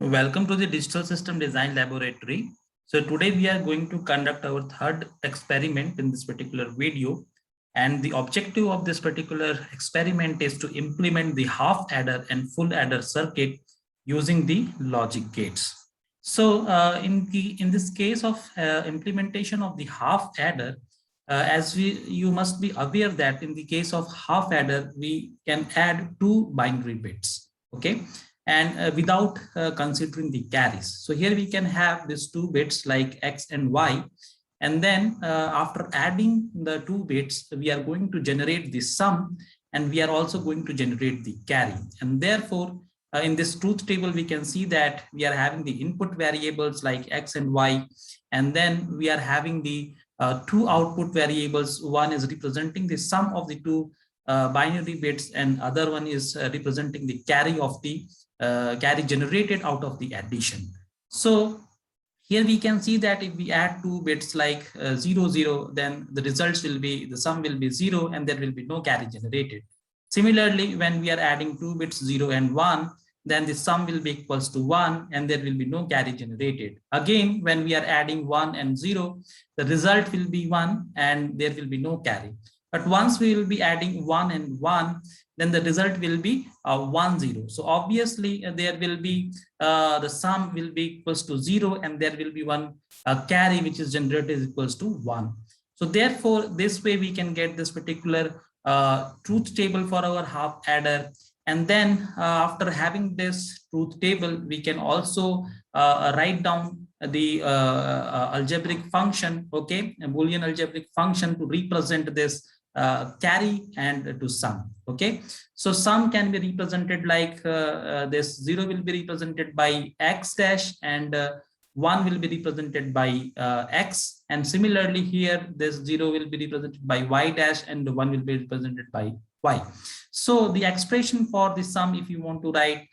Welcome to the Digital System Design Laboratory. So today we are going to conduct our third experiment in this particular video. And the objective of this particular experiment is to implement the half adder and full adder circuit using the logic gates. So in this case of implementation of the half adder, you must be aware that in the case of half adder, we can add two binary bits. Okay, and without considering the carries. So here we can have these two bits like X and Y. And then after adding the two bits, we are going to generate the sum, and we are also going to generate the carry. And therefore, in this truth table, we can see that we are having the input variables like X and Y. And then we are having the two output variables. One is representing the sum of the two binary bits, and other one is representing the carry of the carry generated out of the addition. So here we can see that if we add two bits like 0, 0, then the results will be, the sum will be 0 and there will be no carry generated. Similarly, when we are adding two bits 0 and 1, then the sum will be equals to 1 and there will be no carry generated. Again, when we are adding 1 and 0, the result will be 1 and there will be no carry. But once we will be adding 1 and 1, then the result will be 1, 0. So obviously there will be the sum will be equals to 0 and there will be one carry which is generated equals to 1. So therefore, this way we can get this particular truth table for our half adder. And then after having this truth table, we can also write down the algebraic function, okay, a Boolean algebraic function to represent this carry and to sum. Okay, so sum can be represented like this 0 will be represented by X dash and 1 will be represented by X, and similarly here this 0 will be represented by Y dash and 1 will be represented by Y. So the expression for the sum, if you want to write,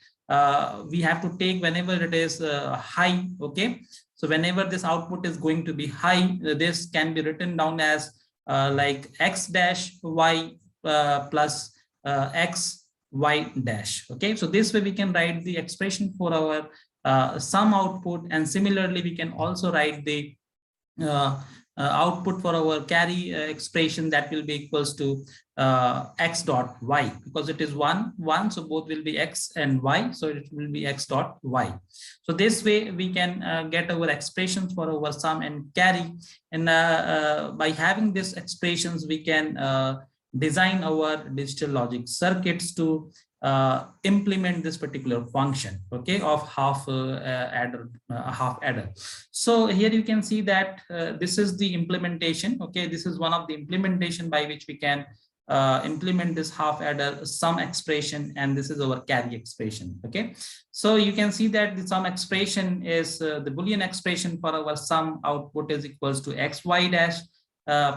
we have to take whenever it is high. Okay, so whenever this output is going to be high, this can be written down as like X dash Y plus X Y dash. Okay, so this way we can write the expression for our sum output, and similarly we can also write the output for our carry expression, that will be equals to X dot Y, because it is 1 1, so both will be X and Y, so it will be X dot Y. So this way we can get our expressions for our sum and carry, and by having these expressions we can design our digital logic circuits to implement this particular function, okay, of half adder. So here you can see that this is the implementation. Okay, this is one of the implementation by which we can implement this half adder sum expression, and this is our carry expression. Okay, so you can see that the sum expression is the Boolean expression for our sum output is equals to XY dash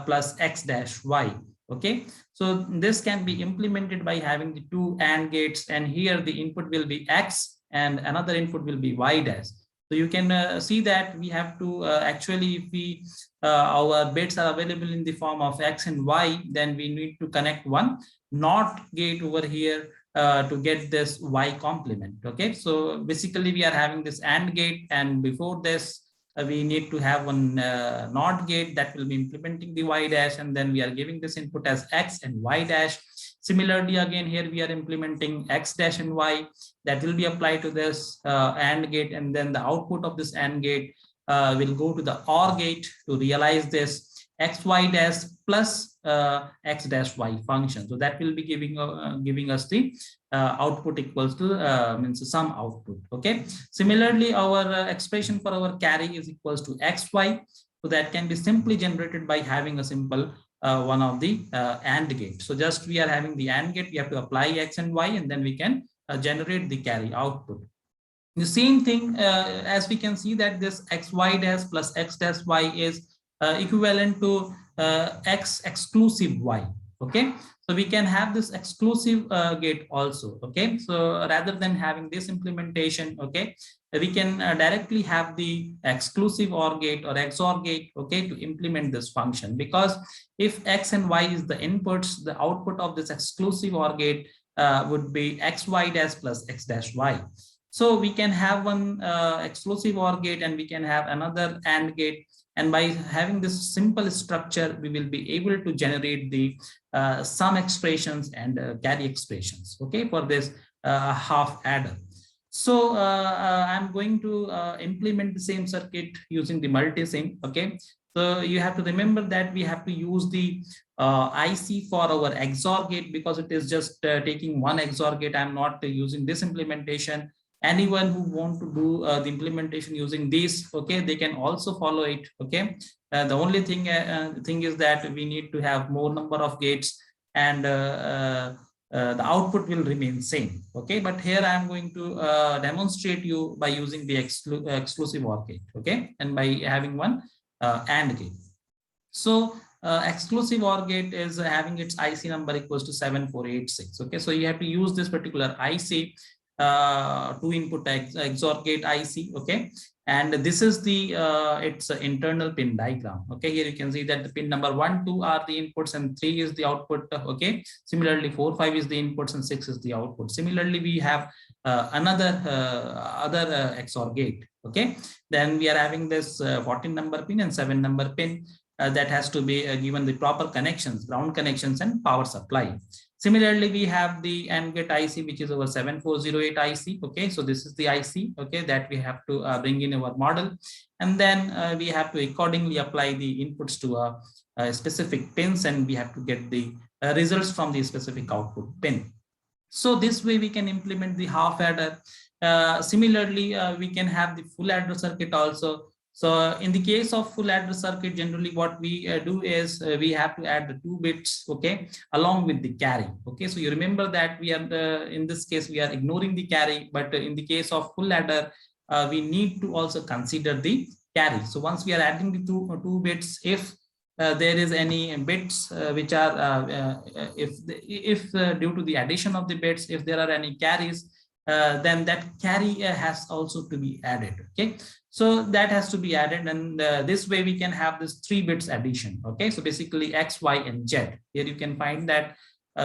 plus X dash Y. Okay, so this can be implemented by having the two AND gates, and here the input will be X and another input will be Y dash. So you can see that we have to actually, if we our bits are available in the form of X and Y, then we need to connect one NOT gate over here to get this Y complement. Okay, so basically we are having this AND gate, and before this we need to have one NOT gate that will be implementing the Y dash, and then we are giving this input as X and Y dash. Similarly, again here we are implementing X dash and Y that will be applied to this AND gate, and then the output of this AND gate will go to the OR gate to realize this XY dash plus X dash Y function. So that will be giving us the output equals to means sum output. Okay, similarly our expression for our carry is equals to XY, so that can be simply generated by having a simple one of the AND gate. So just we are having the AND gate, we have to apply X and Y, and then we can generate the carry output. The same thing as we can see that this XY dash plus X dash Y is equivalent to X exclusive Y. Okay, so we can have this exclusive gate also. Okay, so rather than having this implementation, okay, we can directly have the exclusive OR gate or XOR gate, okay, to implement this function, because if X and Y is the inputs, the output of this exclusive OR gate would be XY dash plus X dash Y. So we can have one exclusive OR gate and we can have another AND gate. And by having this simple structure, we will be able to generate the sum expressions and carry expressions, okay, for this half adder. So I'm going to implement the same circuit using the multisim, okay. So you have to remember that we have to use the IC for our XOR gate because it is just taking one XOR gate. I'm not using this implementation. Anyone who want to do the implementation using this, okay, they can also follow it, okay. The only thing is that we need to have more number of gates, and the output will remain same, okay. But here I am going to demonstrate you by using the exclusive OR gate, okay, and by having one AND gate. So exclusive OR gate is having its IC number equals to 7486, okay. So you have to use this particular IC, two input XOR gate IC, okay. And this is the its internal pin diagram, okay. Here you can see that the pin number 1, 2 are the inputs and 3 is the output, okay. Similarly 4, 5 is the inputs and 6 is the output. Similarly we have another XOR gate, okay. Then we are having this 14 number pin and 7 number pin that has to be given the proper connections, ground connections and power supply. Similarly, we have the AND gate IC, which is our 7408 IC. Okay, so this is the IC, okay, that we have to bring in our model. And then we have to accordingly apply the inputs to a specific pins, and we have to get the results from the specific output pin. So this way we can implement the half adder. Similarly, we can have the full adder circuit also. So in the case of full adder circuit, generally what we do is we have to add the 2 bits, okay, along with the carry. Okay, so you remember that we are in this case we are ignoring the carry, but in the case of full adder, we need to also consider the carry. So once we are adding the two bits, if there is any bits which are if due to the addition of the bits, if there are any carries, then that carry has also to be added, okay. So that has to be added, and this way we can have this 3 bits addition, okay. So basically X, Y and Z. Here you can find that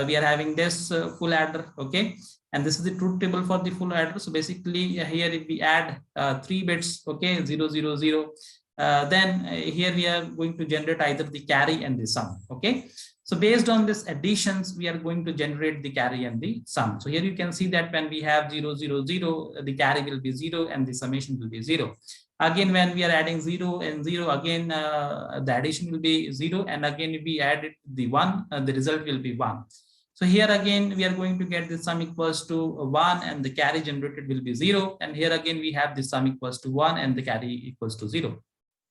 we are having this full adder, okay, and this is the truth table for the full adder. So basically here if we add 3 bits, okay, 0 0 0, then here we are going to generate either the carry and the sum, okay. So based on this additions, we are going to generate the carry and the sum. So here you can see that when we have 0 0 0, the carry will be 0 and the summation will be 0. Again, when we are adding 0 and 0, again the addition will be 0, and again if we add it the 1, the result will be 1. So here again we are going to get the sum equals to 1 and the carry generated will be 0, and here again we have the sum equals to 1 and the carry equals to 0.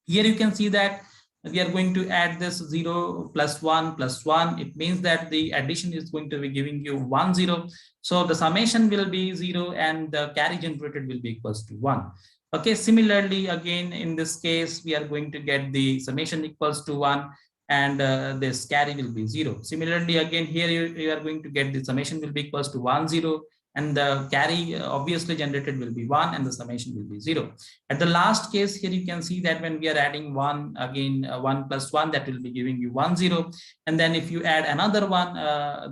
Here you can see that we are going to add this 0 plus 1 plus 1. It means that the addition is going to be giving you 1 0. So the summation will be 0 and the carry generated will be equals to 1. Okay, similarly again in this case we are going to get the summation equals to 1 and this carry will be 0. Similarly again here you are going to get the summation will be equals to 1 0, and the carry obviously generated will be 1 and the summation will be 0. At the last case here you can see that when we are adding 1, again 1 plus 1, that will be giving you 1 0, and then if you add another one,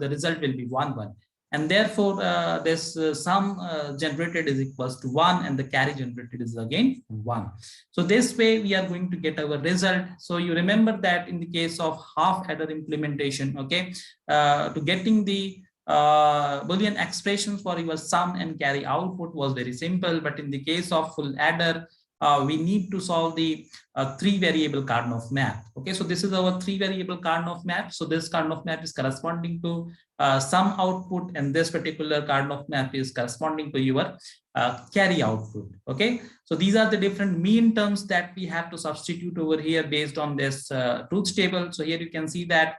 the result will be 1 1, and therefore this sum generated is equals to 1 and the carry generated is again 1. So this way we are going to get our result. So you remember that in the case of half adder implementation, okay, to getting the Boolean expressions for your sum and carry output was very simple, but in the case of full adder, we need to solve the 3 variable Karnaugh map. Okay, so this is our 3 variable Karnaugh map. So this Karnaugh map is corresponding to sum output, and this particular Karnaugh map is corresponding to your carry output. Okay, so these are the different mean terms that we have to substitute over here based on this truth table. So here you can see that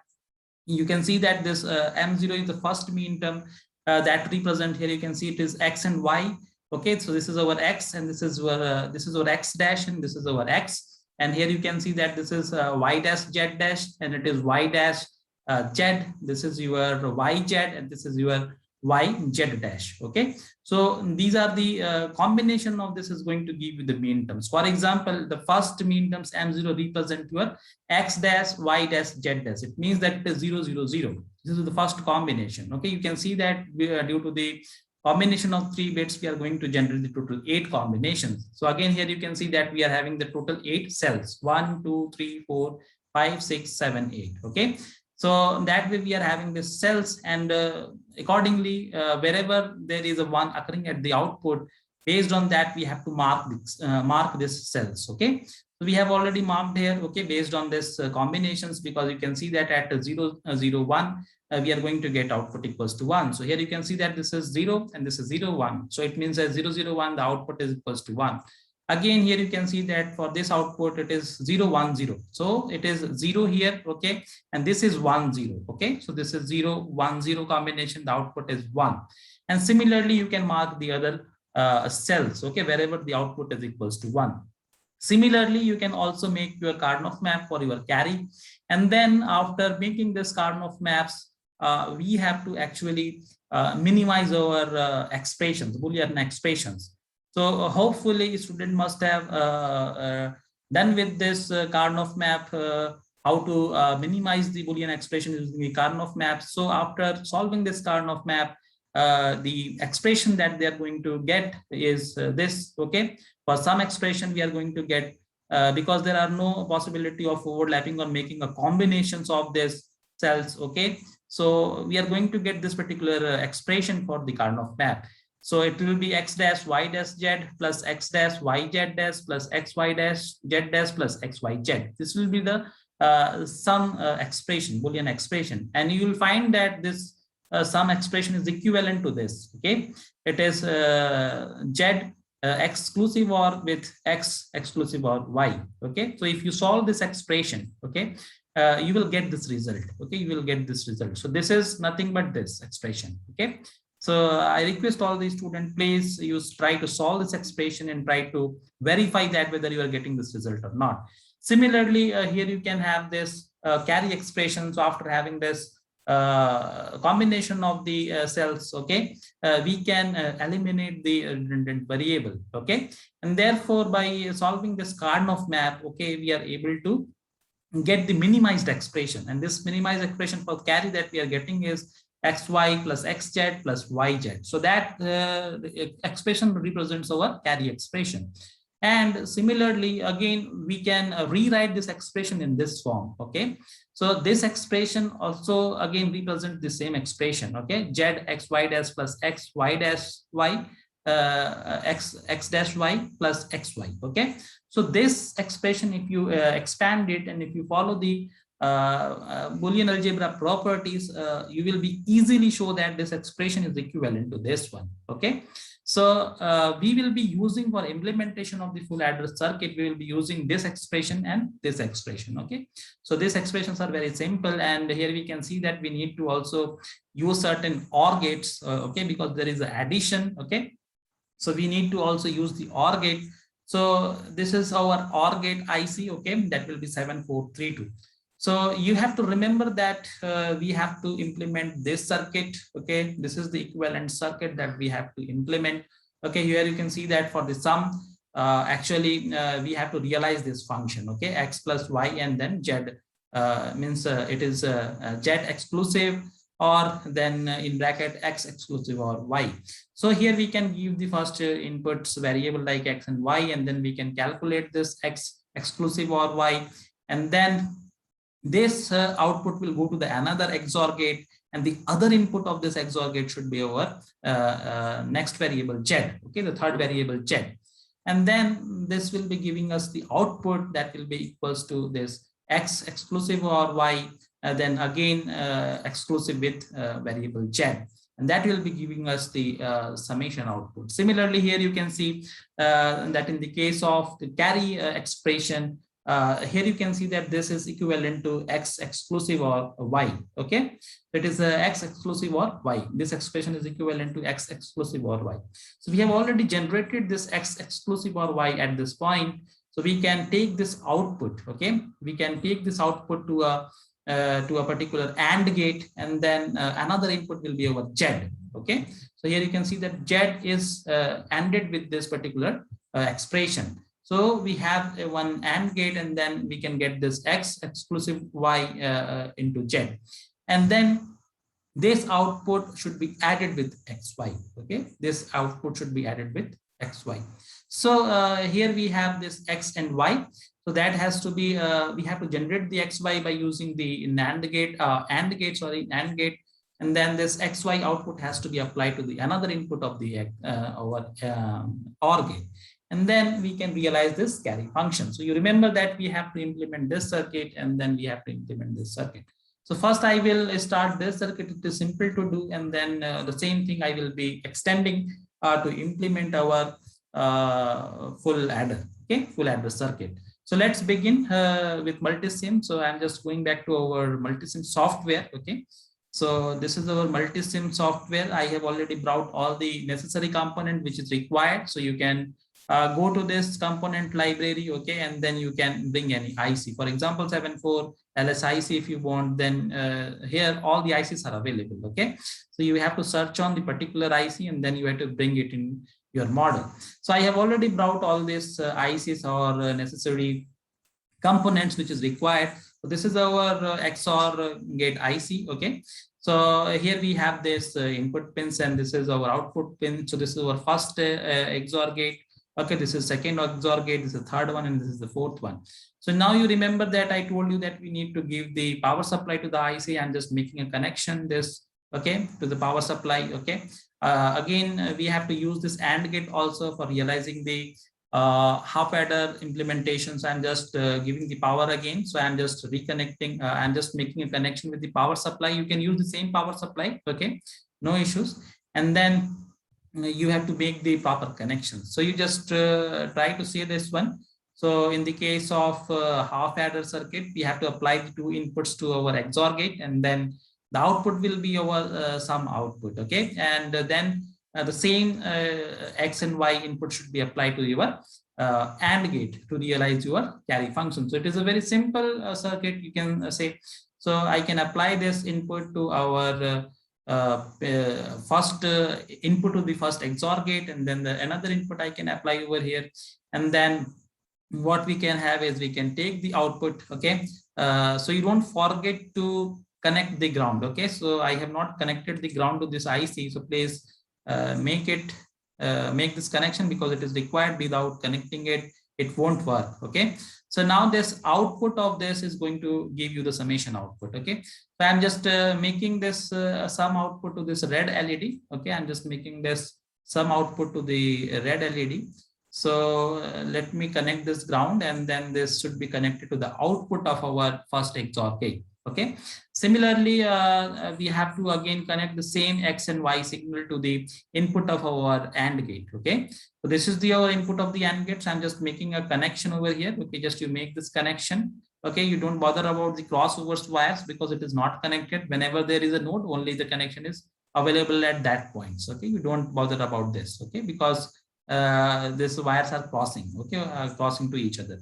this M0 is the first mean term that represent. Here you can see it is X and Y. Okay, so this is our X and this is our X dash and this is our X. And here you can see that this is Y dash Z dash and it is Y dash Z. This is your Y Z and this is your Y Z dash. Okay, so these are the combination of this is going to give you the mean terms. For example, the first mean terms M0 represent your X dash Y dash Z dash. It means that it is 0 0 0. This is the first combination. Okay, you can see that due to the combination of 3 bits, we are going to generate the total 8 combinations. So again, here you can see that we are having the total 8 cells, 1, 2, 3, 4, 5, 6, 7, 8. Okay. So that way we are having this cells, and accordingly, wherever there is a 1 occurring at the output, based on that, we have to mark this cells. Okay. So we have already marked here, okay, based on this combinations, because you can see that at 0, 0, 1, we are going to get output equals to 1. So here you can see that this is 0 and this is 0, 1. So it means that 0, 0, 1, the output is equals to 1. Again, here you can see that for this output, it is 0, 1, 0. So it is 0 here, okay, and this is 1, 0, okay. So this is 0, 1, 0 combination, the output is 1. And similarly, you can mark the other cells, okay, wherever the output is equals to 1. Similarly, you can also make your Karnaugh map for your carry. And then after making this Karnaugh maps, we have to actually minimize our expressions, Boolean expressions. So hopefully student must have done with this Karnaugh map, how to minimize the Boolean expression using the Karnaugh map. So after solving this Karnaugh map, the expression that they are going to get is this, okay. For some expression we are going to get, because there are no possibility of overlapping or making a combinations of these cells, okay. So we are going to get this particular expression for the Karnaugh map. So it will be x dash y dash z plus x dash y z dash plus x y dash z dash plus x y z. This will be the sum expression, Boolean expression, and you will find that this sum expression is equivalent to this. Okay, it is z exclusive OR with x exclusive OR y. Okay, so if you solve this expression, okay, you will get this result. Okay, you will get this result. So this is nothing but this expression. Okay. So I request all the students, please use try to solve this expression and try to verify that whether you are getting this result or not. Similarly, here you can have this carry expression. So after having this combination of the cells, okay, we can eliminate the redundant variable, okay, and therefore by solving this Karnaugh map, okay, we are able to get the minimized expression, and this minimized expression for carry that we are getting is xy plus xz plus yz. So that expression represents our carry expression. And similarly, again, we can rewrite this expression in this form. Okay, so this expression also again represents the same expression. Okay, z xy dash plus x y dash y x dash y plus xy. Okay, so this expression, if you expand it and if you follow the Boolean algebra properties, you will be easily show that this expression is equivalent to this one. Okay, so we will be using for implementation of the full address circuit, we will be using this expression and this expression. Okay, so these expressions are very simple, and here we can see that we need to also use certain OR gates, okay, because there is an addition. Okay, so we need to also use the OR gate. So this is our OR gate IC, okay, that will be 7432. So you have to remember that we have to implement this circuit. Okay, this is the equivalent circuit that we have to implement. Okay, here you can see that for the sum, actually we have to realize this function. Okay, x plus y and then z means it is z exclusive, or then in bracket x exclusive or y. So here we can give the first inputs variable like x and y, and then we can calculate this x exclusive or y, and then this output will go to the another XOR gate, and the other input of this XOR gate should be our next variable z. Okay, the third variable z, and then this will be giving us the output that will be equals to this x exclusive or y, then again exclusive with variable z, and that will be giving us the summation output. Similarly, here you can see that in the case of the carry expression, here you can see that this is equivalent to x exclusive or y. Okay, it is x exclusive or y. This expression is equivalent to x exclusive or y. So we have already generated this x exclusive or y at this point. So we can take this output. Okay, we can take this output to a particular AND gate, and then another input will be our z. Okay, so here you can see that z is ANDed with this particular expression. So we have one AND gate, and then we can get this x exclusive y into z. And then this output should be added with xy. Okay, this output should be added with xy. So here we have this x and y. So that has to be, we have to generate the xy by using the NAND gate, AND gate, and then this xy output has to be applied to the another input of the our OR gate, and then we can realize this carry function. So you remember that we have to implement this circuit, and then we have to implement this circuit. So first I will start this circuit. It is simple to do, and then the same thing I will be extending to implement our full adder. Okay, full adder circuit. So let's begin with multisim. So I'm just going back to our multisim software. Okay, so this is our multisim software. I have already brought all the necessary component which is required. So you can go to this component library, okay, and then you can bring any IC. For example, 74 LSIC if you want, then here all the ICs are available, okay. So you have to search on the particular IC, and then you have to bring it in your model. So I have already brought all these ICs or necessary components which is required. So this is our XOR gate IC, okay. So here we have this input pins, and this is our output pin. So this is our first XOR gate. Okay, this is second XOR gate, this is the third one, and this is the fourth one. So now you remember that I told you that we need to give the power supply to the IC. I'm just making a connection this, okay, to the power supply, okay. Again, we have to use this AND gate also for realizing the half adder implementation. So I'm just giving the power again. So I'm just reconnecting, I'm just making a connection with the power supply. You can use the same power supply, okay, no issues. And then you have to make the proper connection. So you just try to see this one. So in the case of half adder circuit, we have to apply the two inputs to our XOR gate, and then the output will be our sum output, okay. And then the same X and Y input should be applied to your AND gate to realize your carry function. So it is a very simple circuit, you can say. So I can apply this input to our first input to the first XOR gate, and then another input I can apply over here. And then what we can have is we can take the output, okay. So you don't forget to connect the ground, okay. So I have not connected the ground to this IC, so please make this connection, because it is required. Without connecting it, it won't work, okay. So now this output of this is going to give you the summation output, okay. So I'm just making this sum output to this red LED, okay. I'm just making this sum output to the red LED. So let me connect this ground, and then this should be connected to the output of our first XOR gate, okay. Similarly, we have to again connect the same X and Y signal to the input of our AND gate, okay. So this is our input of the AND gate. So I'm just making a connection over here, okay. Just you make this connection, okay. You don't bother about the crossovers wires, because it is not connected. Whenever there is a node, only the connection is available at that point, okay. You don't bother about this, okay, because these wires are crossing, okay, crossing to each other.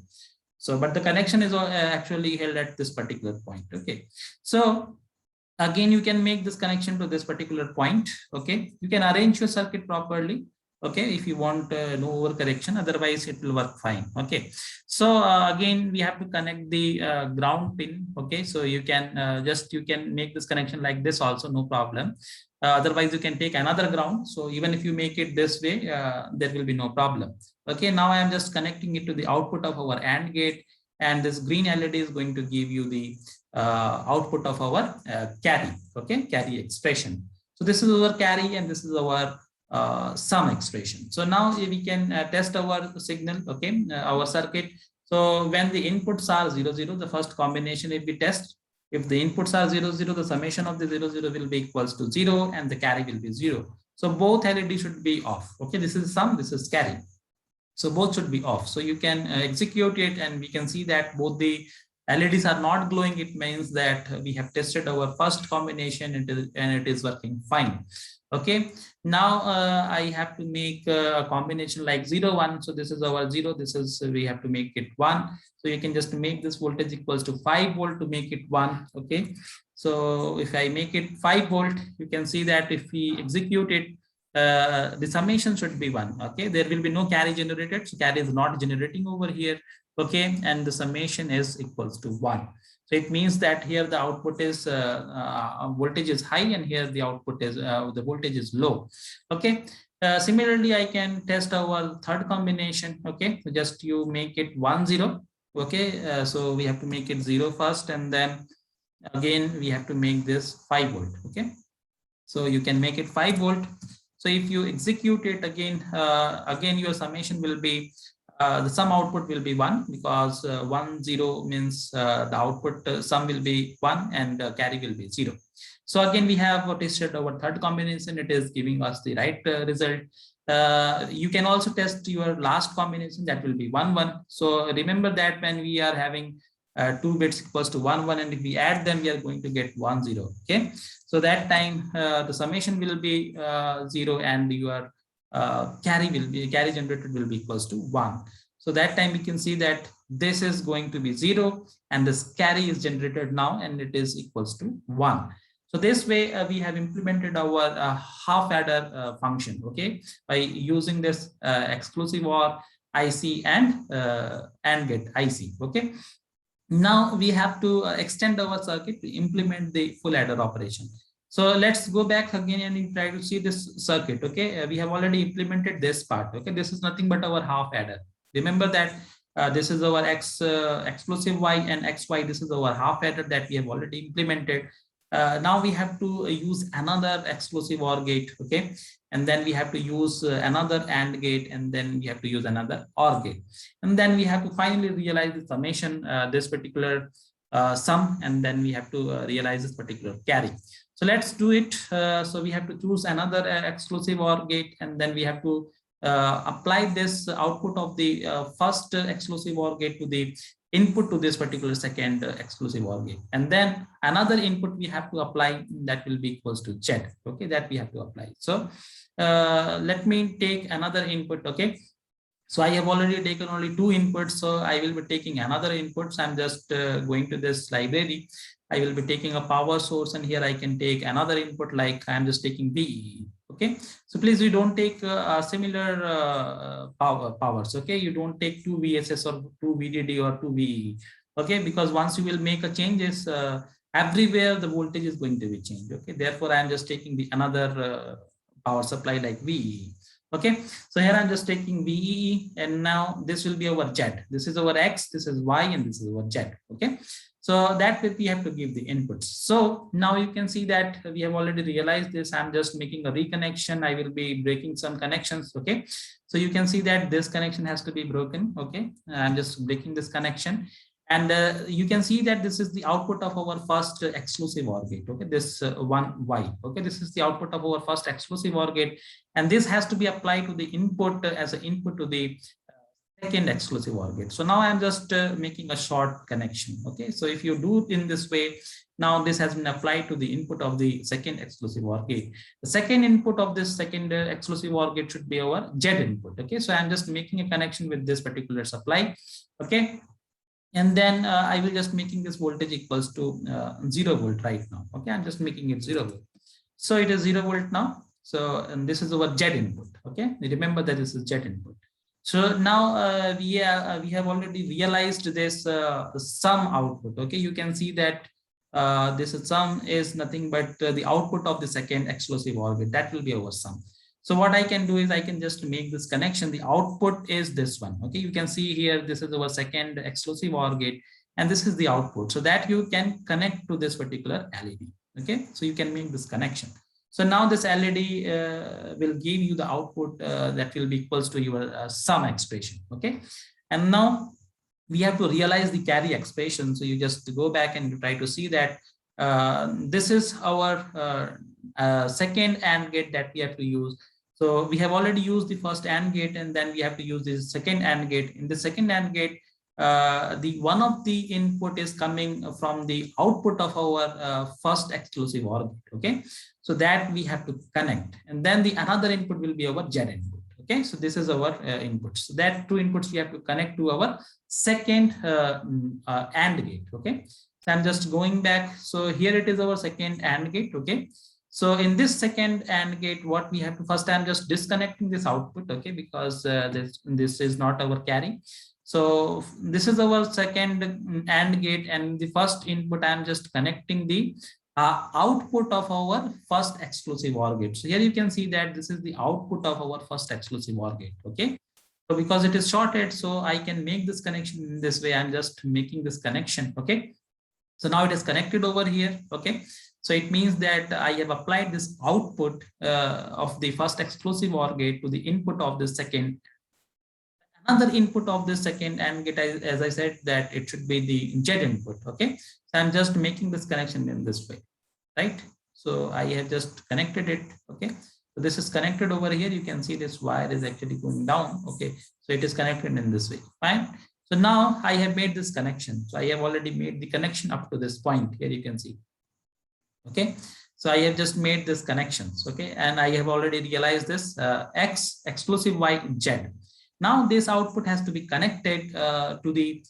So, but the connection is actually held at this particular point, okay. So again, you can make this connection to this particular point, okay. You can arrange your circuit properly, okay, if you want no overcorrection. Otherwise it will work fine, okay. So again, we have to connect the ground pin, okay. So you can you can make this connection like this also, no problem. Otherwise you can take another ground. So even if you make it this way, there will be no problem, okay. Now I am just connecting it to the output of our AND gate, and this green LED is going to give you the output of our carry, okay, carry expression. So this is our carry, and this is our sum expression. So now we can test our signal, okay, our circuit. So when the inputs are 0 0, the first combination if we test, if the inputs are 0 0, the summation of the 0 0 will be equals to 0, and the carry will be 0. So both LED should be off, okay. This is sum, this is carry, so both should be off. So you can execute it, and we can see that both the LEDs are not glowing. It means that we have tested our first combination, and it is working fine, okay. Now I have to make a combination like 0 1. So this is our 0, this is, we have to make it 1. So you can just make this voltage equals to 5 volt to make it 1, okay. So if I make it 5 volt, you can see that if we execute it, the summation should be 1, okay. There will be no carry generated, so carry is not generating over here, okay, and the summation is equals to 1. So it means that here the output is voltage is high, and here the output is the voltage is low. Okay. Similarly, I can test our third combination. Okay, so just you make it 1 0. Okay, so we have to make it 0 first, and then again we have to make this 5 volt. Okay, so you can make it 5 volt. So if you execute it again, again your summation will be the sum output will be 1, because 1 0 means the output sum will be 1 and carry will be 0. So again we have tested our third combination. It is giving us the right result. You can also test your last combination, that will be 1 1. So remember that when we are having 2 bits equals to 1 1, and if we add them we are going to get 1 0. Okay, so that time the summation will be 0, and your carry generated will be equals to 1. So that time we can see that this is going to be 0, and this carry is generated now, and it is equals to 1. So this way we have implemented our half adder function, okay, by using this exclusive OR IC and AND gate IC. Okay, now we have to extend our circuit to implement the full adder operation. So let's go back again and try to see this circuit. Okay, we have already implemented this part. Okay, this is nothing but our half adder. Remember that this is our exclusive Y and XY. This is our half adder that we have already implemented. Now we have to use another exclusive OR gate. Okay, and then we have to use another AND gate, and then we have to use another OR gate, and then we have to finally realize the summation, this particular sum, and then we have to realize this particular carry. So let's do it. So we have to choose another exclusive OR gate, and then we have to apply this output of the first exclusive OR gate to the input to this particular second exclusive OR gate, and then another input we have to apply, that will be equals to Z. Okay, that we have to apply. So let me take another input. Okay, so I have already taken only 2 inputs, so I will be taking another input. So I'm just going to this library. I will be taking a power source, and here I can take another input, like I'm just taking VEE. Okay, so please, you don't take similar powers. Okay, you don't take 2 VSS or 2 VDD or 2 VEE. Okay, because once you will make a changes, everywhere the voltage is going to be changed. Okay, therefore I am just taking the another power supply like VEE. Okay, so here I'm just taking VEE, and now this will be our Z. This is our X, this is Y, and this is our Z. Okay, so that way we have to give the inputs. So now you can see that we have already realized this. I'm just making a reconnection. I will be breaking some connections. Okay, so you can see that this connection has to be broken. Okay, I'm just breaking this connection, and you can see that this is the output of our first exclusive OR gate. Okay, this one Y. Okay, this is the output of our first exclusive OR gate, and this has to be applied to the input as an input to the second exclusive OR gate. So now I'm just making a short connection. Okay, so if you do in this way, now this has been applied to the input of the second exclusive OR gate. The second input of this second exclusive OR gate should be our Z input. Okay, so I'm just making a connection with this particular supply. Okay, and then I will just making this voltage equals to 0 volt right now. Okay, I'm just making it 0 volt. So it is 0 volt now. So and this is our Z input. Okay, remember that this is Z input. So now we have already realized this sum output. Okay, you can see that this sum is nothing but the output of the second exclusive OR gate. That will be our sum. So what I can do is I can just make this connection. The output is this one. Okay, you can see here, this is our second exclusive OR gate, and this is the output. So that you can connect to this particular LED. Okay, so you can make this connection. So now this LED will give you the output that will be equals to your sum expression. Okay, and now we have to realize the carry expression. So you just go back and you try to see that this is our second AND gate that we have to use. So we have already used the first AND gate, and then we have to use the second AND gate. In the second AND gate, the one of the input is coming from the output of our first exclusive OR gate. Okay, so that we have to connect, and then the another input will be our Z input. Okay, so this is our inputs. So that 2 inputs we have to connect to our second AND gate. Okay, so I'm just going back. So here it is our second AND gate. Okay, so in this second AND gate, what we have to first, I'm just disconnecting this output. Okay, because this is not our carry. So this is our second AND gate, and the first input I'm just connecting the output of our first exclusive OR gate. So here you can see that this is the output of our first exclusive OR gate. Okay. So because it is shorted, so I can make this connection in this way. I'm just making this connection. Okay. So now it is connected over here. Okay. So it means that I have applied this output of the first exclusive OR gate to the input of the second. Another input of the second AND gate, as I said, that it should be the Z input. Okay. So I'm just making this connection in this way, right? So I have just connected it. Okay. So this is connected over here. You can see this wire is actually going down. Okay. So it is connected in this way. Fine. So now I have made this connection. So I have already made the connection up to this point. Here you can see. Okay. So I have just made this connections. Okay. And I have already realized this X exclusive Y Z. Now this output has to be connected to the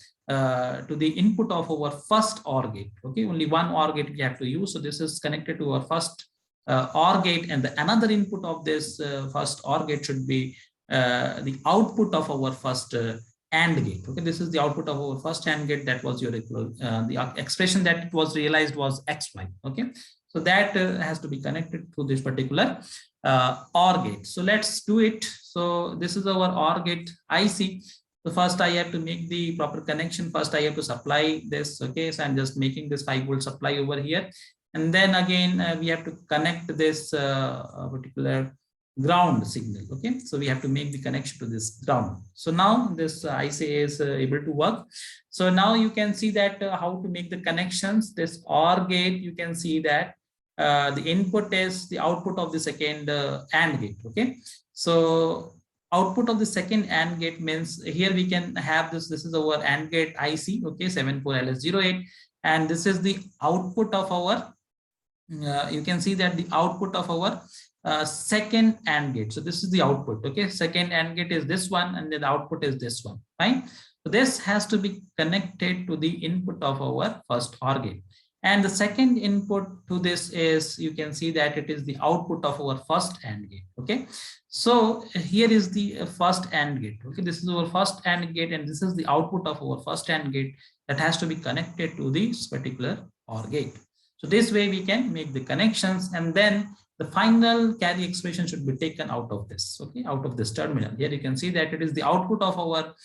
input of our first OR gate. Okay. Only one OR gate we have to use. So this is connected to our first OR gate, and another input of this first OR gate should be the output of our first AND gate. Okay, this is the output of our first AND gate. That was your the expression that was realized was XY. Okay, so that has to be connected to this particular OR gate. So let's do it. So this is our OR gate IC. So first I have to make the proper connection. First I have to supply this. Okay, so I'm just making this 5-volt supply over here. And then again, we have to connect this particular ground signal. Okay, so we have to make the connection to this ground. So now this IC is able to work. So now you can see that how to make the connections. This OR gate, you can see that the input is the output of the second AND gate. Okay, so output of the second AND gate means here we can have this. This is our AND gate IC. Okay, 74LS08, and this is the output of our. You can see that the output of our second AND gate. So this is the output. Okay, second AND gate is this one, and then the output is this one. Fine. So this has to be connected to the input of our first OR gate. And the second input to this is, you can see that it is the output of our first AND gate. Okay, so here is the first AND gate. Okay, this is our first AND gate, and this is the output of our first AND gate that has to be connected to this particular OR gate. So this way we can make the connections, and then the final carry expression should be taken out of this. Okay, out of this terminal. Here you can see that it is the output of our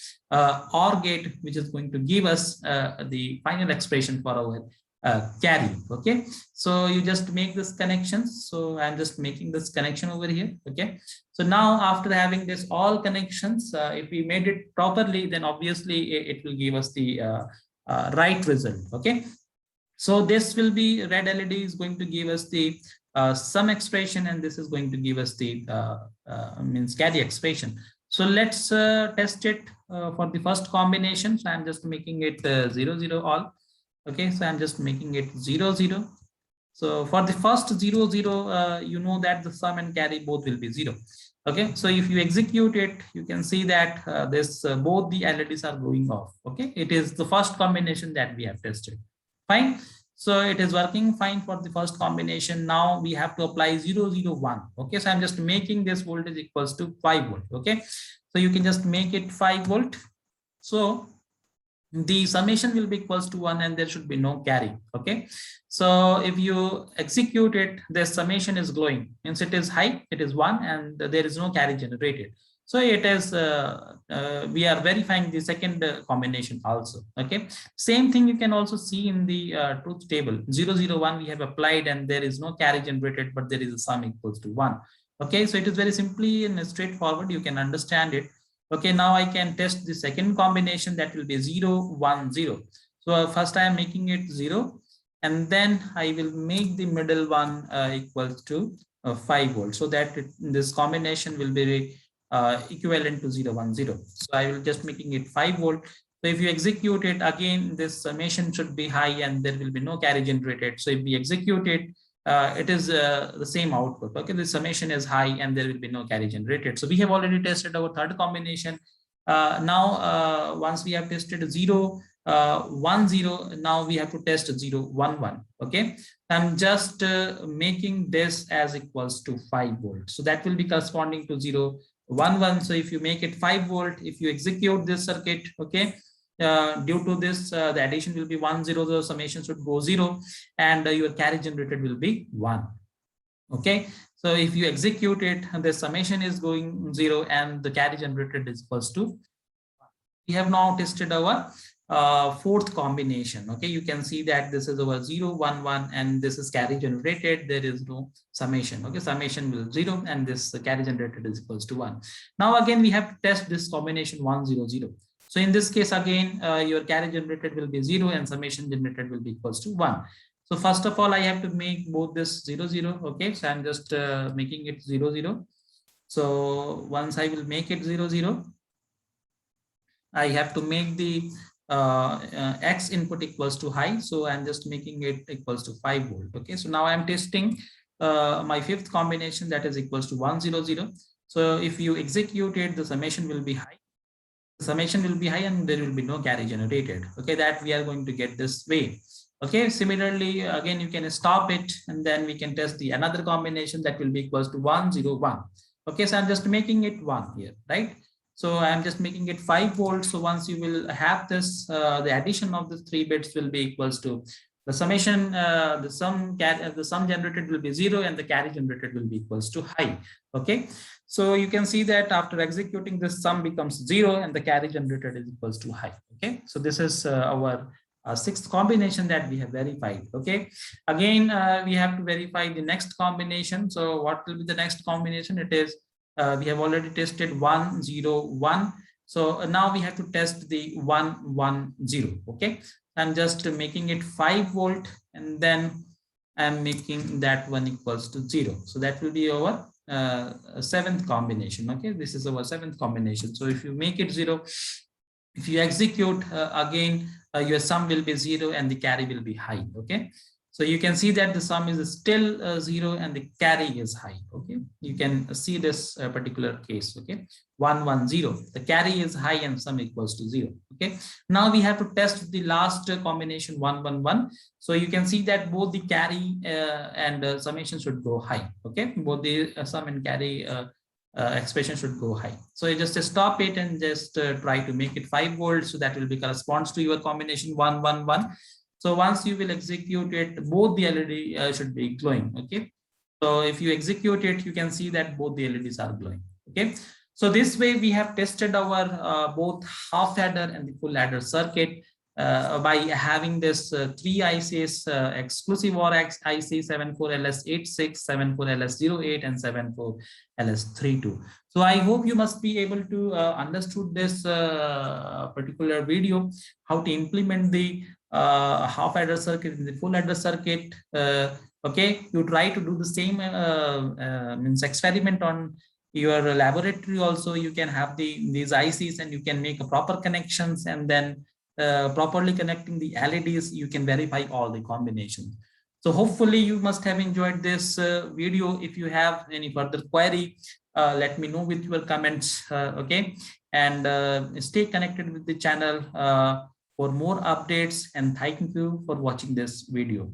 OR gate, which is going to give us the final expression for our carry. Okay, so you just make this connections. So I'm just making this connection over here. Okay, so now after having this all connections, if we made it properly, then obviously it will give us the right result. Okay, so this will be red LED is going to give us the sum expression, and this is going to give us the means carry expression. So let's test it for the first combination. So I'm just making it 0 0 all. Okay, so I'm just making it 0 0. So for the first 0 0, you know that the sum and carry both will be 0. Okay, so if you execute it, you can see that this both the LEDs are going off. Okay, it is the first combination that we have tested. Fine. So it is working fine for the first combination. Now we have to apply 0 0 1. Okay, so I'm just making this voltage equals to 5 volt. Okay, so you can just make it 5 volt. So the summation will be equals to 1, and there should be no carry. Okay, so if you execute it, the summation is glowing, means it is high, it is 1, and there is no carry generated. So it is we are verifying the second combination also. Okay, same thing you can also see in the truth table. 0 0 1 we have applied, and there is no carry generated, but there is a sum equals to 1. Okay, so it is very simply and straightforward. You can understand it. Okay, now I can test the second combination, that will be 0 1 0. So first I am making it 0, and then I will make the middle one equals to 5 volts, so that this combination will be equivalent to 0 1 0. So I will just making it 5 volt. So if you execute it again, this summation should be high, and there will be no carry generated. So if we execute it, it is the same output. Okay, the summation is high, and there will be no carry generated. So we have already tested our third combination. Now once we have tested 0 1 0, now we have to test 0 1 1. Okay, I'm just making this as equals to 5 volts. So that will be corresponding to 0 1 1. So if you make it 5 volt, if you execute this circuit, okay, due to this, the addition will be 1 0, the summation should go 0, and your carry generated will be 1. Okay, so if you execute it, the summation is going 0 and the carry generated is equals to. We have now tested our fourth combination. Okay, you can see that this is our 0 1 1 and this is carry generated. There is no summation. Okay, summation will 0 and this carry generated is equals to 1. Now again we have to test this combination 1 0 0. So in this case again, your carry generated will be 0 and summation generated will be equals to 1. So first of all, I have to make both this 0 0. Okay, so I'm just making it 0 0. So once I will make it 0 0, I have to make the X input equals to high. So I'm just making it equals to 5 volt. Okay, so now I'm testing my fifth combination, that is equals to 1 0 0. So if you execute it, the summation will be high. The summation will be high and there will be no carry generated. Okay, that we are going to get this way. Okay, similarly, again, you can stop it and then we can test the another combination that will be equals to 1 0 1. Okay, so I'm just making it 1 here, right? So I'm just making it 5 volts. So once you will have this, the addition of the 3 bits will be equals to the summation, the sum generated will be 0 and the carry generated will be equals to high. Okay, so you can see that after executing this, sum becomes 0 and the carry generated is equals to high. Okay, so this is our sixth combination that we have verified. Okay, again we have to verify the next combination. So what will be the next combination? It is we have already tested 1 0 1. So now we have to test the 1 1 0. Okay, I'm just making it 5 volt and then I'm making that one equals to 0. So that will be our seventh combination. Okay, this is our seventh combination. So if you make it 0, if you execute again, your sum will be 0 and the carry will be high. Okay, so you can see that the sum is still 0 and the carry is high. Okay, you can see this particular case. Okay, 1 1 0, the carry is high and sum equals to 0. Okay, now we have to test the last combination 1 1 1. So you can see that both the carry and summation should go high. Okay, both the sum and carry expression should go high. So you just stop it and just try to make it 5 volts. So that will be corresponds to your combination 1 1 1. So once you will execute it, both the LED should be glowing. Okay, so if you execute it, you can see that both the LEDs are glowing. Okay, so this way we have tested our both half adder and the full adder circuit by having this 3 ICs, exclusive OR IC 74LS86, 74LS08 and 74LS32. So I hope you must be able to understood this particular video, how to implement the half adder circuit in the full adder circuit. Okay, you try to do the same means experiment on your laboratory also. You can have these ICs and you can make a proper connections, and then properly connecting the LEDs, you can verify all the combinations. So hopefully you must have enjoyed this video. If you have any further query, let me know with your comments. Okay, and stay connected with the channel for more updates, and thank you for watching this video.